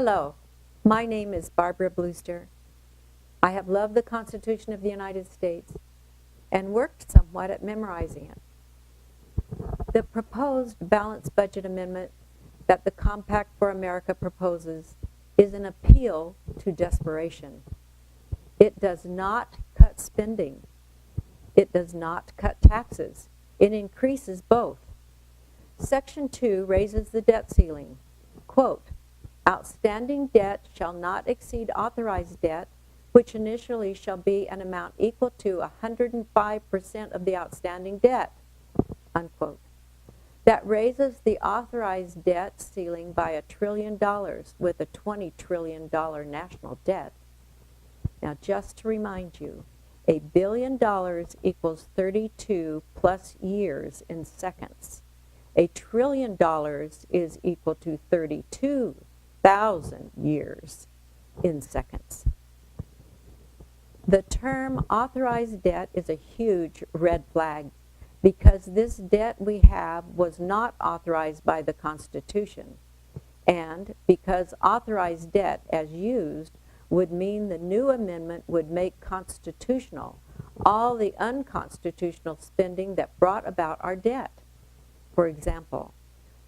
Hello, my name is Barbara Brewster. I have loved the Constitution of the United States and worked somewhat at memorizing it. The proposed balanced budget amendment that the Compact for America proposes is an appeal to desperation. It does not cut spending. It does not cut taxes. It increases both. Section 2 raises the debt ceiling. Quote, outstanding debt shall not exceed authorized debt, which initially shall be an amount equal to 105% of the outstanding debt, unquote. That raises the authorized debt ceiling by $1 trillion with a $20 trillion national debt. Now, just to remind you, $1 billion equals 32 plus years in seconds. $1 trillion is equal to 32,000 years in seconds. The term authorized debt is a huge red flag because this debt we have was not authorized by the Constitution, and because authorized debt as used would mean the new amendment would make constitutional all the unconstitutional spending that brought about our debt. For example,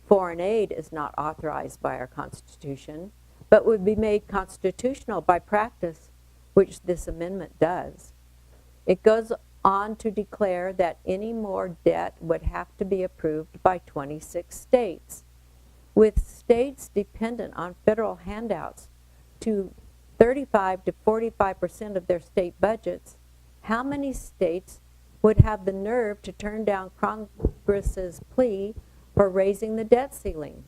foreign aid is not authorized by our Constitution, but would be made constitutional by practice, which this amendment does. It goes on to declare that any more debt would have to be approved by 26 states, with states dependent on federal handouts to 35 to 45% of their state budgets. How many states would have the nerve to turn down Congress's plea for raising the debt ceiling?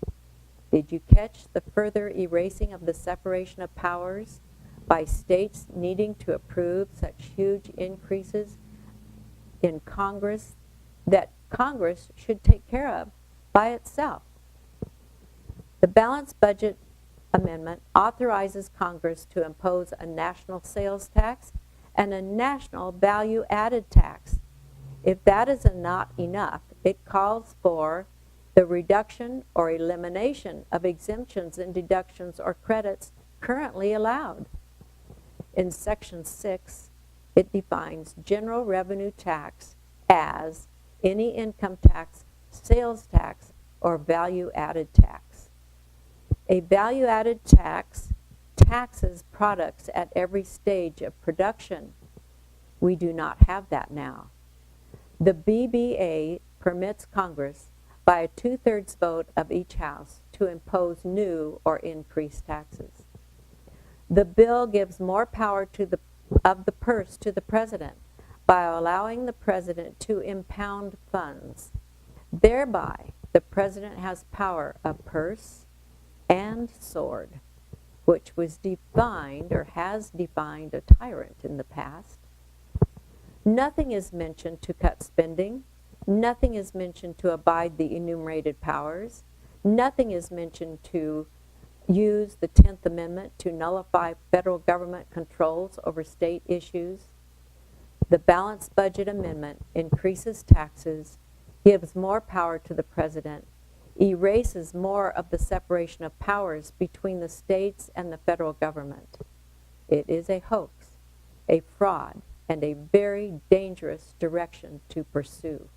Did you catch the further erasing of the separation of powers by states needing to approve such huge increases in Congress that Congress should take care of by itself? The balanced budget amendment authorizes Congress to impose a national sales tax and a national value-added tax. If that is not enough, it calls for the reduction or elimination of exemptions and deductions or credits currently allowed. In Section 6, it defines general revenue tax as any income tax, sales tax, or value-added tax. A value-added tax taxes products at every stage of production. We do not have that now. The BBA permits Congress, by a 2/3 vote of each house, to impose new or increased taxes. The bill gives more power of the purse to the president by allowing the president to impound funds. Thereby, the president has power of purse and sword, which was defined or has defined a tyrant in the past. Nothing is mentioned to cut spending. Nothing is mentioned to abide the enumerated powers. Nothing is mentioned to use the 10th Amendment to nullify federal government controls over state issues. The balanced budget amendment increases taxes, gives more power to the president, erases more of the separation of powers between the states and the federal government. It is a hoax, a fraud, and a very dangerous direction to pursue.